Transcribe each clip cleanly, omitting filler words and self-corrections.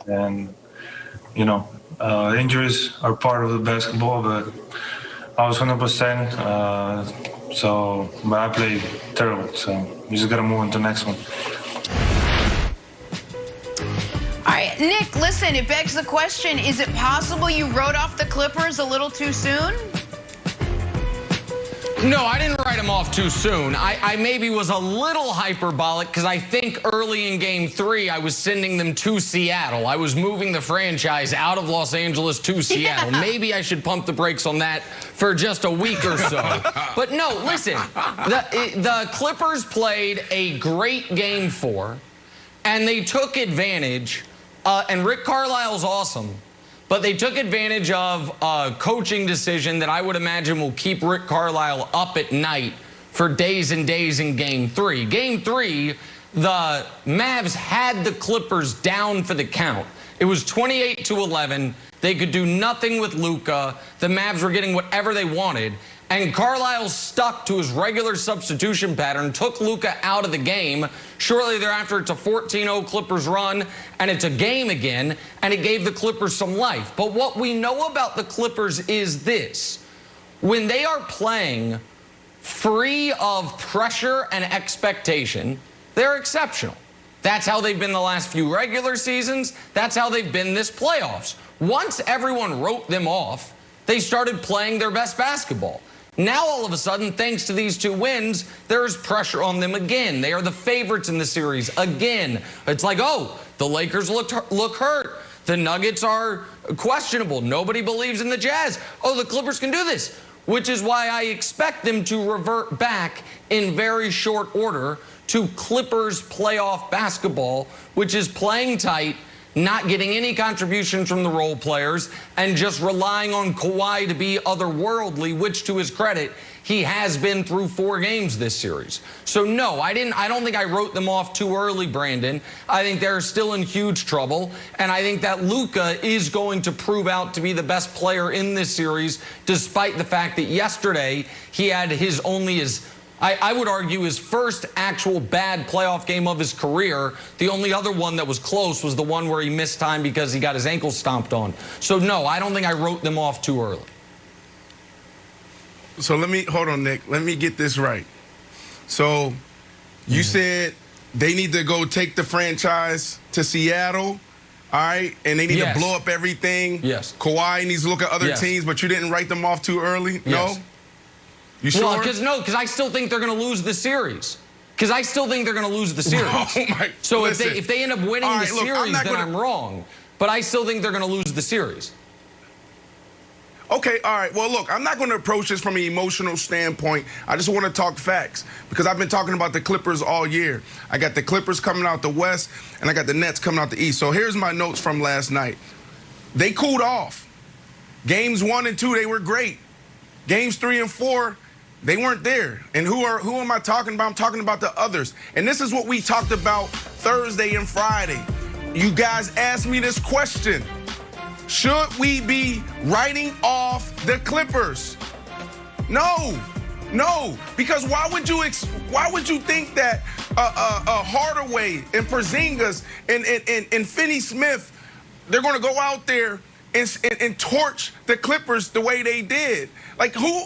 And, injuries are part of the basketball, but I was 100%. But I played terrible. So we just got to move on to the next one. All right, Nick, listen, it begs the question, is it possible you wrote off the Clippers a little too soon? No, I didn't write them off too soon. I maybe was a little hyperbolic because I think early in Game 3 I was sending them to Seattle. I was moving the franchise out of Los Angeles to Seattle. Yeah. Maybe I should pump the brakes on that for just a week or so. But no, listen, the Clippers played a great Game 4, and they took advantage, and Rick Carlisle's awesome. But they took advantage of a coaching decision that I would imagine will keep Rick Carlisle up at night for days and days in Game 3. Game 3, the Mavs had the Clippers down for the count. It was 28-11. They could do nothing with Luka. The Mavs were getting whatever they wanted. And Carlisle stuck to his regular substitution pattern, took Luka out of the game. Shortly thereafter, it's a 14-0 Clippers run, and it's a game again, and it gave the Clippers some life. But what we know about the Clippers is this. When they are playing free of pressure and expectation, they're exceptional. That's how they've been the last few regular seasons. That's how they've been this playoffs. Once everyone wrote them off, they started playing their best basketball. Now, all of a sudden, thanks to these 2 wins, there's pressure on them again. They are the favorites in the series again. It's like, oh, the Lakers look hurt. The Nuggets are questionable. Nobody believes in the Jazz. Oh, the Clippers can do this, which is why I expect them to revert back in very short order to Clippers playoff basketball, which is playing tight, not getting any contribution from the role players, and just relying on Kawhi to be otherworldly, which, to his credit, he has been through 4 games this series. So, no, I don't think I wrote them off too early, Brandon. I think they're still in huge trouble, and I think that Luka is going to prove out to be the best player in this series, despite the fact that yesterday he had I would argue his first actual bad playoff game of his career. The only other one that was close was the one where he missed time because he got his ankle stomped on. So, no, I don't think I wrote them off too early. So hold on, Nick. Let me get this right. So you said they need to go take the franchise to Seattle, all right? And they need to blow up everything. Yes. Kawhi needs to look at other teams, but you didn't write them off too early? Yes. No? You sure? Well, because I still think they're going to lose the series. Because I still think they're going to lose the series. So listen, if they end up winning the series, then I'm wrong. But I still think they're going to lose the series. Okay, all right. Well, look, I'm not going to approach this from an emotional standpoint. I just want to talk facts because I've been talking about the Clippers all year. I got the Clippers coming out the West, and I got the Nets coming out the East. So here's my notes from last night. They cooled off. Games 1 and 2, they were great. Games 3 and 4, they weren't there. And who am I talking about? I'm talking about the others. And this is what we talked about Thursday and Friday. You guys asked me this question. Should we be writing off the Clippers? No, because why would you think that Hardaway and Porzingis and Finney-Smith, they're going to go out there and torch the Clippers the way they did? Like who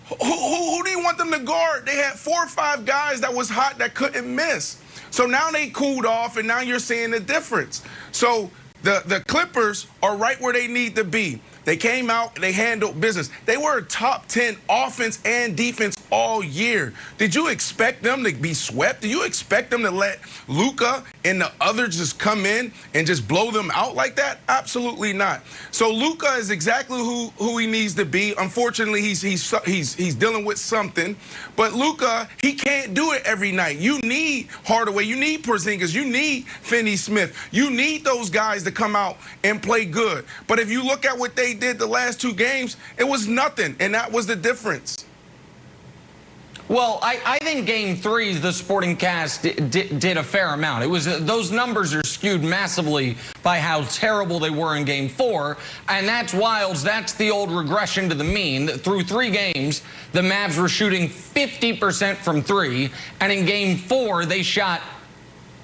do you want them to guard? They had 4 or 5 guys that was hot that couldn't miss. So now they cooled off, and now you're seeing the difference. So the Clippers are right where they need to be. They came out, they handled business. They were a top 10 offense and defense all year. Did you expect them to be swept? Do you expect them to let Luka and the others just come in and just blow them out like that? Absolutely not. So Luka is exactly who he needs to be. Unfortunately, he's dealing with something. But Luka, he can't do it every night. You need Hardaway. You need Porzingis. You need Finney-Smith. You need those guys to come out and play good. But if you look at what they did the last 2 games, it was nothing, and that was the difference. Well, I think Game 3, the Sporting Cast did a fair amount. It was those numbers are skewed massively by how terrible they were in Game 4, and that's wild. That's the old regression to the mean. Through 3 games, the Mavs were shooting 50% from 3, and in Game 4, they shot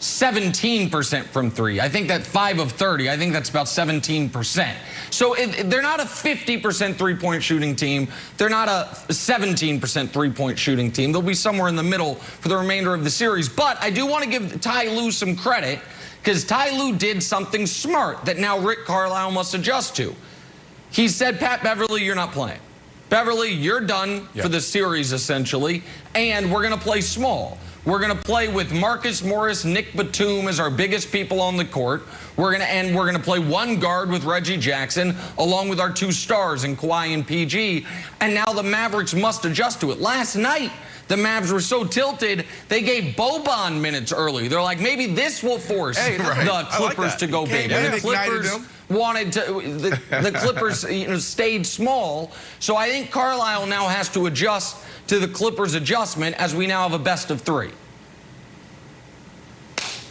17% from three. I think that 5 of 30, I think that's about 17%. So they're not a 50% three-point shooting team. They're not a 17% three-point shooting team. They'll be somewhere in the middle for the remainder of the series. But I do want to give Ty Lue some credit, because Ty Lue did something smart that now Rick Carlisle must adjust to. He said, Pat Beverly, you're not playing. Beverly, you're done for the series, essentially, and we're going to play small. We're going to play with Marcus Morris, Nick Batum as our biggest people on the court. We're going to play one guard with Reggie Jackson, along with our 2 stars in Kawhi and PG. And now the Mavericks must adjust to it. Last night, the Mavs were so tilted, they gave Boban minutes early. They're like, maybe this will force the Clippers to go big. And the Clippers wanted to, the Clippers stayed small. So I think Carlisle now has to adjust to the Clippers' adjustment, as we now have a best of 3.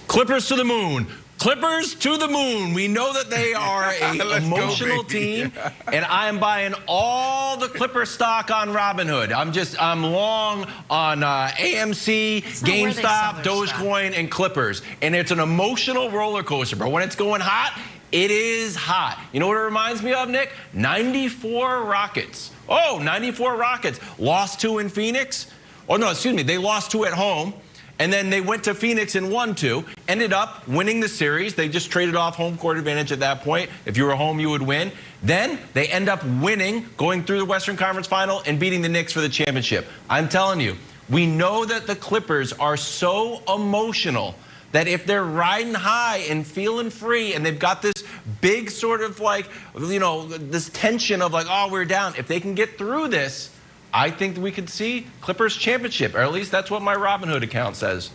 Clippers to the moon. Clippers to the moon. We know that they are an emotional team, and I am buying all the Clipper stock on Robinhood. I'm long on AMC, GameStop, Dogecoin, and Clippers, and it's an emotional roller coaster. But when it's going hot, it is hot. You know what it reminds me of, Nick? 94 Rockets. Oh, 94 Rockets. Lost 2 in Phoenix. Oh, no, excuse me. They lost 2 at home. And then they went to Phoenix and won 2. Ended up winning the series. They just traded off home court advantage at that point. If you were home, you would win. Then they end up winning, going through the Western Conference Final and beating the Knicks for the championship. I'm telling you, we know that the Clippers are so emotional that if they're riding high and feeling free and they've got this big sort of like, this tension of like, oh, we're down. If they can get through this, I think that we could see Clippers championship, or at least that's what my Robinhood account says.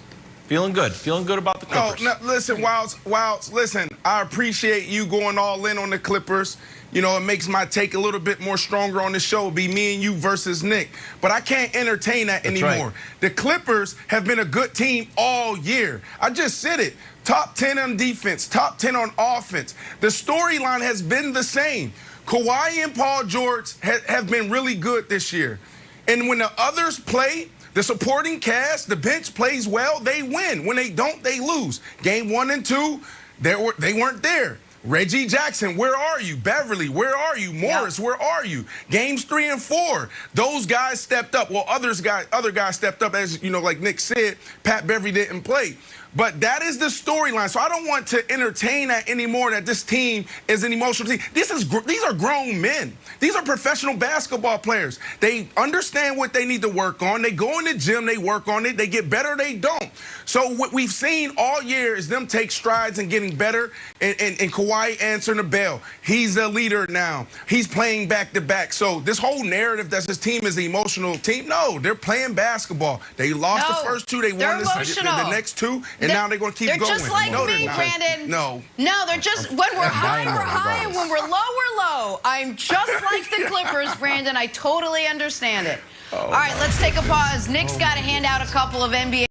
Feeling good about the Clippers. No, listen, Wilds, listen, I appreciate you going all in on the Clippers. You know, it makes my take a little bit more stronger on the show. It'll be me and you versus Nick. But I can't entertain that anymore. Right. The Clippers have been a good team all year. I just said it. Top 10 on defense, top 10 on offense. The storyline has been the same. Kawhi and Paul George have been really good this year. And when the others play, the supporting cast, the bench plays well, they win. When they don't, they lose. Game 1 and 2, they weren't there. Reggie Jackson, where are you? Beverly, where are you? Morris, where are you? Games 3 and 4, those guys stepped up. Well, other guys stepped up, as you know, like Nick said. Pat Beverly didn't play. But that is the storyline. So I don't want to entertain that anymore, that this team is an emotional team. These are grown men. These are professional basketball players. They understand what they need to work on. They go in the gym, they work on it. They get better, they don't. So what we've seen all year is them take strides and getting better, and Kawhi answering the bell. He's the leader now. He's playing back-to-back. So this whole narrative that this team is the emotional team, no, they're playing basketball. They lost the first 2. They won the next 2. And now they're going to keep going. They're just like me, Brandon. No, they're just, when we're high, we're high, and when we're low, we're low. I'm just like the Clippers, Brandon. I totally understand it. All right, let's take a pause. Nick's got to hand out a couple of NBA